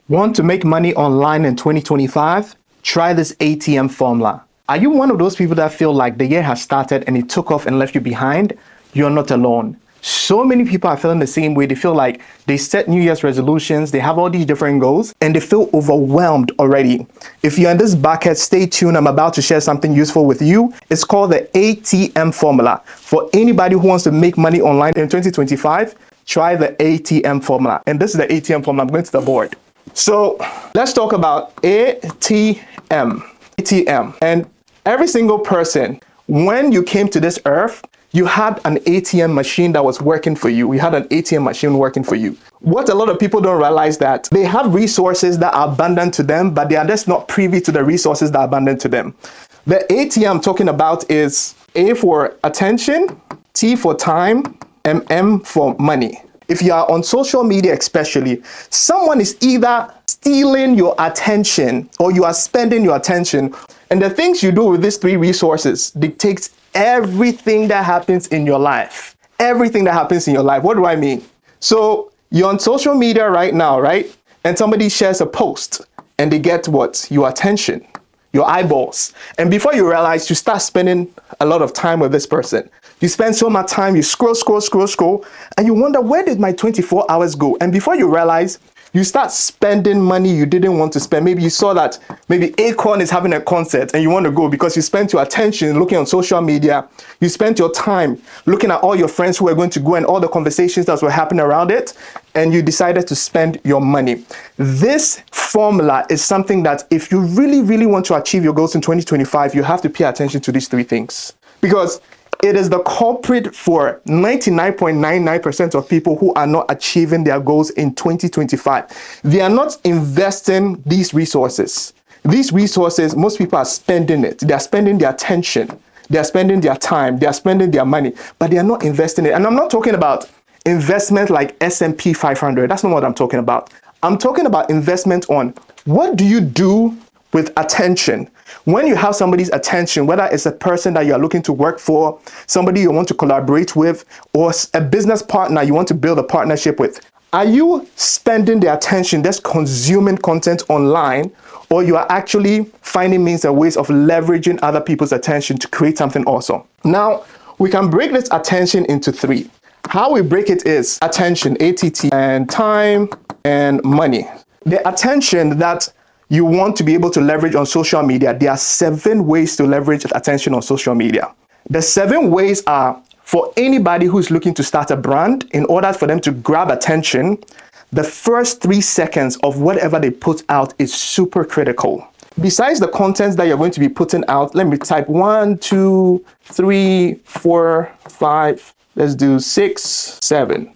Want to make money online in 2025? Try this ATM formula. Are you one of those people that feel like the year has started and it took off and left you behind? You're not alone. So many people are feeling the same way. They feel like they set New Year's resolutions, they have all these different goals, and they feel overwhelmed already. If you're in this bucket, stay tuned. I'm about to share something useful with you. It's called the ATM formula. For anybody who wants to make money online in 2025, try the ATM formula. And this is the ATM formula. I'm going to the board. So let's talk about ATM. And every single person, when you came to this earth, you had an ATM machine that was working for you. You had an ATM machine working for you. What a lot of people don't realize that they have resources that are abundant to them, but they are just not privy to the resources that are abundant to them. The ATM I'm talking about is A for attention, T for time, and M for money. If you are on social media especially, someone is either stealing your attention or you are spending your attention. And the things you do with these three resources dictates everything that happens in your life. Everything that happens in your life. What do I mean? So you're on social media right now, right? And somebody shares a post and they get what? Your attention, your eyeballs. And before you realize, you start spending a lot of time with this person. You spend so much time, you scroll, and you wonder, where did my 24 hours go? And before you realize, you start spending money you didn't want to spend. Maybe you saw that maybe Acorn is having a concert and you want to go because you spent your attention looking on social media. You spent your time looking at all your friends who were going to go and all the conversations that were happening around it, and you decided to spend your money. This formula is something that if you really want to achieve your goals in 2025, you have to pay attention to these three things, because it is the culprit for 99.99% of people who are not achieving their goals in 2025. They are not investing these resources. These resources, most people are spending it. They are spending their attention. They are spending their time. They are spending their money, but they are not investing it. And I'm not talking about investment like S&P 500. That's not what I'm talking about. I'm talking about investment on what do you do with attention. When you have somebody's attention, whether it's a person that you're looking to work for, somebody you want to collaborate with, or a business partner you want to build a partnership with, are you spending the attention just consuming content online, or you are actually finding means and ways of leveraging other people's attention to create something awesome? Now, we can break this attention into three. How we break it is attention, ATT, and time and money. The attention that you want to be able to leverage on social media, there are 7 ways to leverage attention on social media. The 7 ways are, for anybody who's looking to start a brand, in order for them to grab attention, the first 3 seconds of whatever they put out is super critical. Besides the content that you're going to be putting out, let me type 1, 2, 3, 4, 5, let's do 6, 7.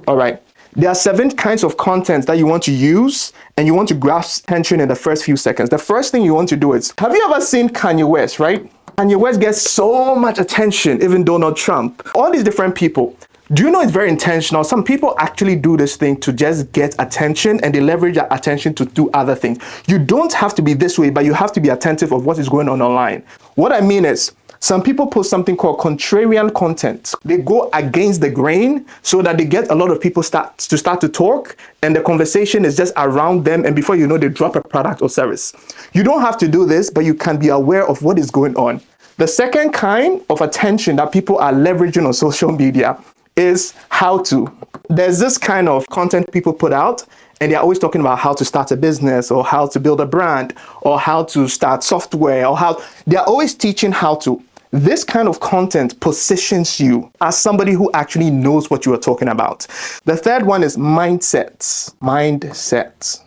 All right. There are 7 kinds of content that you want to use and you want to grasp attention in the first few seconds. The first thing you want to do is, have you ever seen Kanye West, right? Kanye West gets so much attention, even Donald Trump, all these different people. Do you know it's very intentional? Some people actually do this thing to just get attention, and they leverage that attention to do other things. You don't have to be this way, but you have to be attentive of what is going on online. What I mean is, some people post something called contrarian content. They go against the grain so that they get a lot of people start to talk, and the conversation is just around them, and before you know, they drop a product or service. You don't have to do this, but you can be aware of what is going on. The second kind of attention that people are leveraging on social media is how to. There's this kind of content people put out, and they're always talking about how to start a business, or how to build a brand, or how to start software, or how they're always teaching how to. This kind of content positions you as somebody who actually knows what you are talking about. The third one is mindsets. Mindsets.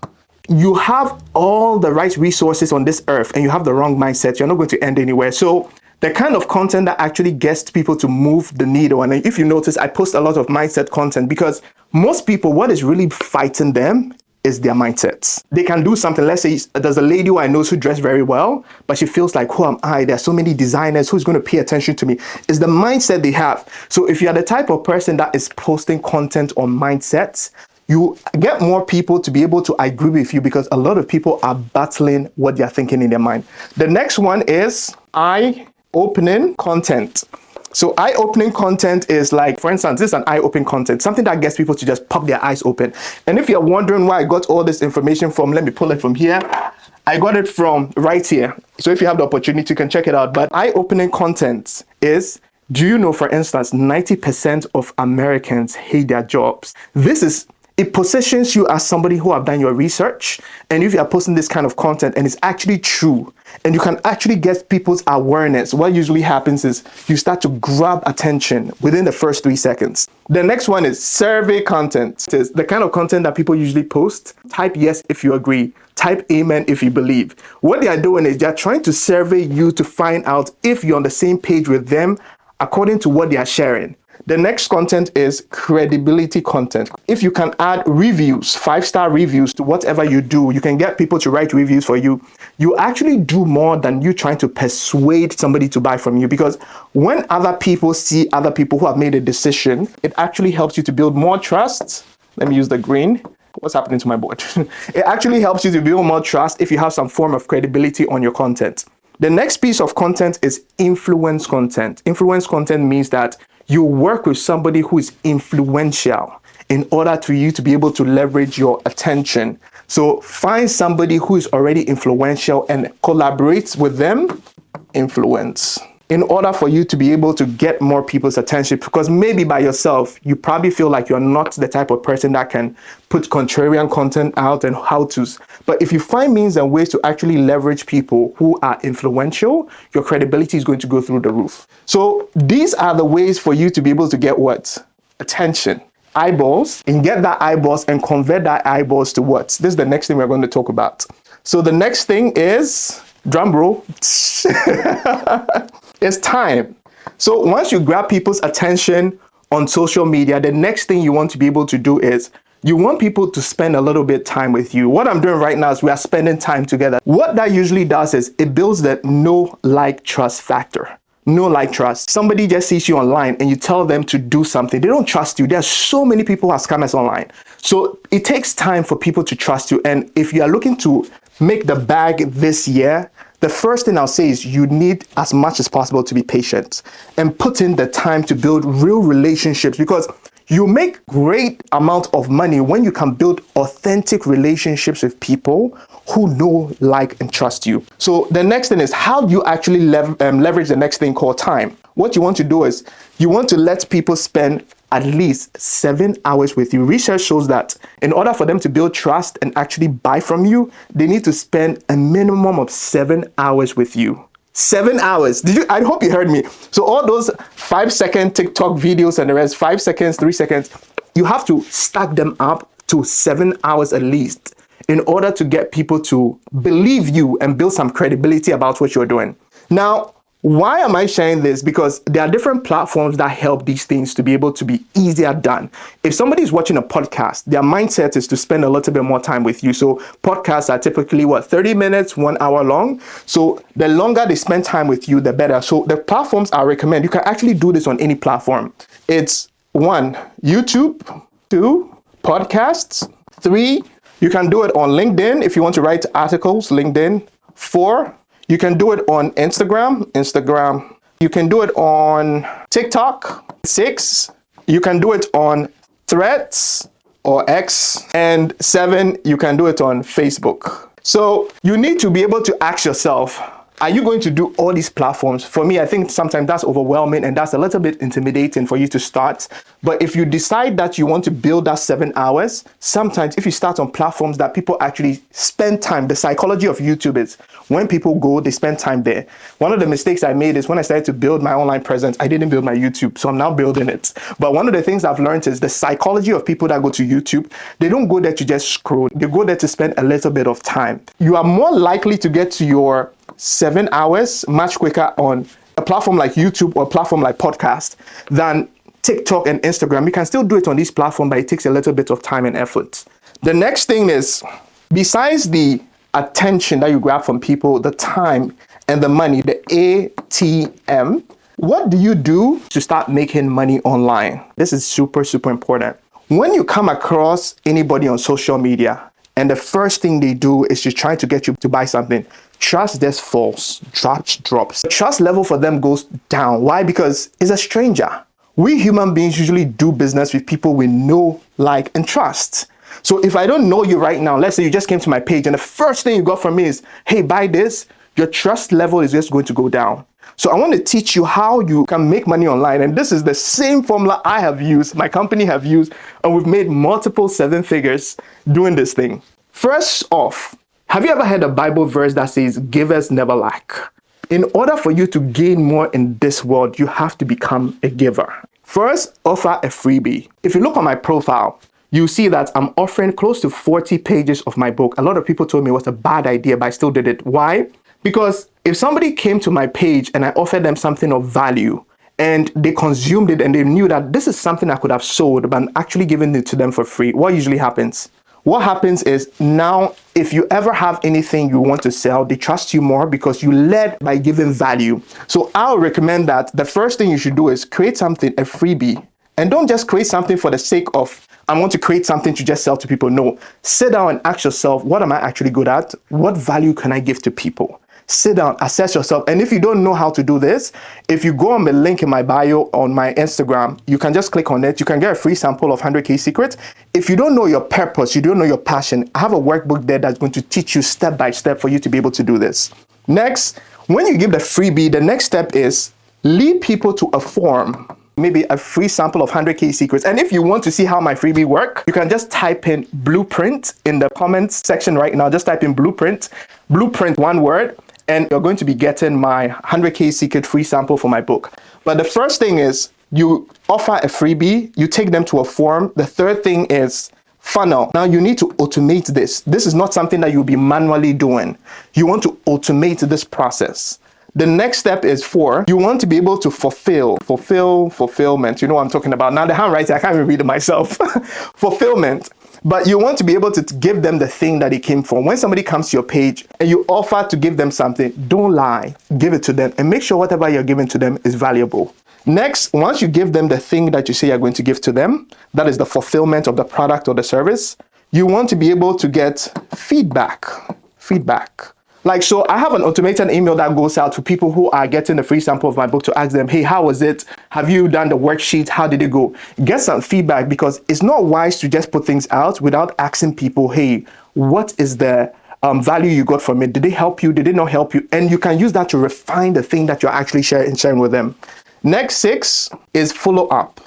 You have all the right resources on this earth and you have the wrong mindset, you're not going to end anywhere. So the kind of content that actually gets people to move the needle, and if you notice, I post a lot of mindset content because most people, what is really fighting them is their mindsets. They can do something. Let's say there's a lady who I know who dressed very well, but she feels like, who am I? There's so many designers, who's going to pay attention to me? It's the mindset they have. So if you're the type of person that is posting content on mindsets, you get more people to be able to agree with you, because a lot of people are battling what they're thinking in their mind. The next one is eye-opening content. So eye-opening content is like, for instance, this is an eye-opening content, something that gets people to just pop their eyes open. And if you're wondering where I got all this information from, let me pull it from here. I got it from right here. So if you have the opportunity, you can check it out. But eye-opening content is, do you know, for instance, 90% of Americans hate their jobs. It positions you as somebody who have done your research. And if you are posting this kind of content and it's actually true, and you can actually get people's awareness, what usually happens is you start to grab attention within the first 3 seconds. The next one is survey content. It is the kind of content that people usually post. Type yes if you agree. Type amen if you believe. What they are doing is they're trying to survey you to find out if you're on the same page with them according to what they are sharing. The next content is credibility content. If you can add reviews, 5-star reviews to whatever you do, you can get people to write reviews for you. You actually do more than you trying to persuade somebody to buy from you, because when other people see other people who have made a decision, it actually helps you to build more trust. Let me use the green. What's happening to my board? It actually helps you to build more trust if you have some form of credibility on your content. The next piece of content is influence content. Influence content means that you work with somebody who is influential in order for you to be able to leverage your attention. So find somebody who is already influential and collaborate with them. Influence. In order for you to be able to get more people's attention, because maybe by yourself, you probably feel like you're not the type of person that can put contrarian content out and how-tos. But if you find means and ways to actually leverage people who are influential, your credibility is going to go through the roof. So these are the ways for you to be able to get what? Attention. Eyeballs, and get that eyeballs and convert that eyeballs to what? This is the next thing we're going to talk about. So the next thing is, drum roll, it's time. So once you grab people's attention on social media, the next thing you want to be able to do is you want people to spend a little bit of time with you. What I'm doing right now is we are spending time together. What that usually does is it builds the know, like, trust factor. Know, like, trust. Somebody just sees you online and you tell them to do something. They don't trust you. There's so many people who are scammers online. So it takes time for people to trust you. And if you are looking to make the bag this year, the first thing I'll say is you need as much as possible to be patient and put in the time to build real relationships, because you make great amount of money when you can build authentic relationships with people who know, like, and trust you. So the next thing is, how do you actually leverage the next thing called time? What you want to do is you want to let people spend at least 7 hours with you. Research shows that in order for them to build trust and actually buy from you, they need to spend a minimum of 7 hours with you. 7 hours. I hope you heard me. So all those 5-second TikTok videos and the rest, 5 seconds, 3 seconds, you have to stack them up to 7 hours at least in order to get people to believe you and build some credibility about what you're doing. Now, why am I sharing this? Because there are different platforms that help these things to be able to be easier done. If somebody is watching a podcast, their mindset is to spend a little bit more time with you. So podcasts are typically 30 minutes, 1 hour long. So the longer they spend time with you, the better. So the platforms I recommend, you can actually do this on any platform. It's 1, YouTube, 2, podcasts, 3, you can do it on LinkedIn if you want to write articles, LinkedIn, 4, you can do it on Instagram. You can do it on TikTok. 6, you can do it on Threads or X. And 7, you can do it on Facebook. So you need to be able to ask yourself, are you going to do all these platforms? For me, I think sometimes that's overwhelming and that's a little bit intimidating for you to start. But if you decide that you want to build that 7 hours, sometimes if you start on platforms that people actually spend time, the psychology of YouTube is when people go, they spend time there. One of the mistakes I made is when I started to build my online presence, I didn't build my YouTube. So I'm now building it. But one of the things I've learned is the psychology of people that go to YouTube, they don't go there to just scroll. They go there to spend a little bit of time. You are more likely to get to your 7 hours much quicker on a platform like YouTube or a platform like podcast than TikTok and Instagram. You can still do it on this platform, but it takes a little bit of time and effort. The next thing is, besides the attention that you grab from people, the time and the money, the ATM, what do you do to start making money online? This is super, super important. When you come across anybody on social media, and the first thing they do is to try to get you to buy something. Trust just falls, drops. The trust level for them goes down. Why? Because it's a stranger. We human beings usually do business with people we know, like, and trust. So if I don't know you right now, let's say you just came to my page and the first thing you got from me is, hey, buy this, your trust level is just going to go down. So I want to teach you how you can make money online. And this is the same formula I have used, my company have used, and we've made multiple 7 figures doing this thing. First off, have you ever heard a Bible verse that says, givers never lack? In order for you to gain more in this world, you have to become a giver. First, offer a freebie. If you look on my profile, you see that I'm offering close to 40 pages of my book. A lot of people told me it was a bad idea, but I still did it. Why? Because if somebody came to my page and I offered them something of value and they consumed it and they knew that this is something I could have sold, but I'm actually giving it to them for free, what usually happens? What happens is now, if you ever have anything you want to sell, they trust you more because you led by giving value. So I'll recommend that the first thing you should do is create something, a freebie. And don't just create something for the sake of, I want to create something to just sell to people. No, sit down and ask yourself, what am I actually good at? What value can I give to people? Sit down, assess yourself. And if you don't know how to do this, if you go on the link in my bio on my Instagram, you can just click on it. You can get a free sample of 100K secrets. If you don't know your purpose, you don't know your passion, I have a workbook there that's going to teach you step by step for you to be able to do this. Next, when you give the freebie, the next step is lead people to a form, maybe a free sample of 100K secrets. And if you want to see how my freebie work, you can just type in blueprint in the comments section right now. Just type in blueprint, one word, and you're going to be getting my 100K secret free sample for my book. But the first thing is you offer a freebie, you take them to a form. The third thing is funnel. Now you need to automate this. This is not something that you'll be manually doing. You want to automate this process. The next step is 4, you want to be able to fulfillment. You know what I'm talking about. Now the handwriting, I can't even read it myself. Fulfillment. But you want to be able to give them the thing that it came from. When somebody comes to your page and you offer to give them something, don't lie, give it to them and make sure whatever you're giving to them is valuable. Next, once you give them the thing that you say you're going to give to them, that is the fulfillment of the product or the service, you want to be able to get feedback. Like, so I have an automated email that goes out to people who are getting the free sample of my book to ask them, hey, how was it? Have you done the worksheet? How did it go? Get some feedback, because it's not wise to just put things out without asking people, hey, what is the value you got from it? Did it help you? Did it not help you? And you can use that to refine the thing that you're actually sharing with them. Next 6 is follow up.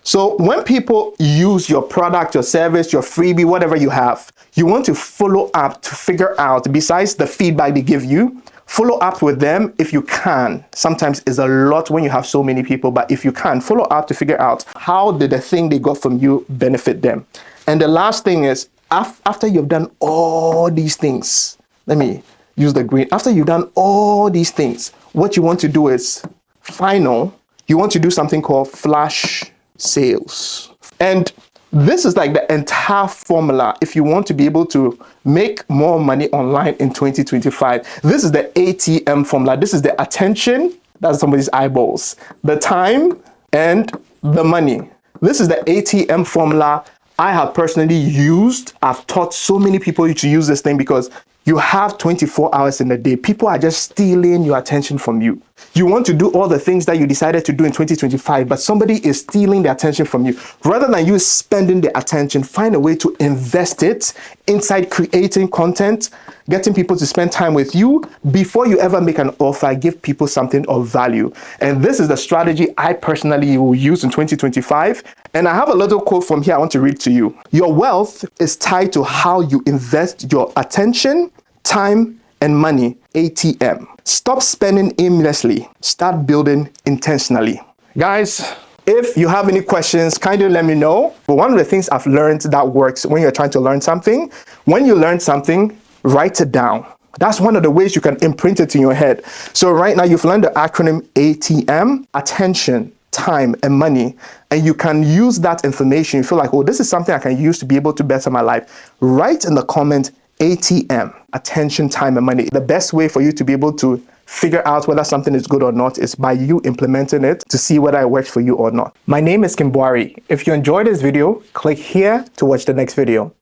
So when people use your product, your service, your freebie, whatever you have, you want to follow up to figure out, besides the feedback they give you, follow up with them if you can. Sometimes it's a lot when you have so many people, but if you can, follow up to figure out how did the thing they got from you benefit them. And the last thing is, after you've done all these things, let me use the green. After you've done all these things, what you want to do is you want to do something called flash sales. And this is like the entire formula if you want to be able to make more money online in 2025. This is the ATM formula. This is the attention, that's somebody's eyeballs, the time, and the money. This is the ATM formula I have personally used. I've taught so many people to use this thing because you have 24 hours in a day. People are just stealing your attention from you. You want to do all the things that you decided to do in 2025, but somebody is stealing the attention from you. Rather than you spending the attention, find a way to invest it inside creating content, getting people to spend time with you. Before you ever make an offer, give people something of value. And this is the strategy I personally will use in 2025. And I have a little quote from here I want to read to you. Your wealth is tied to how you invest your attention, time, and money. ATM. Stop spending aimlessly. Start building intentionally. Guys, if you have any questions, kindly let me know. But one of the things I've learned that works when you're trying to learn something, when you learn something, write it down. That's one of the ways you can imprint it in your head. So right now you've learned the acronym ATM, attention, time, and money. And you can use that information. You feel like, oh, this is something I can use to be able to better my life. Write in the comment ATM, attention, time, and money. The best way for you to be able to figure out whether something is good or not is by you implementing it to see whether it works for you or not. My name is Kimbwari. If you enjoyed this video, click here to watch the next video.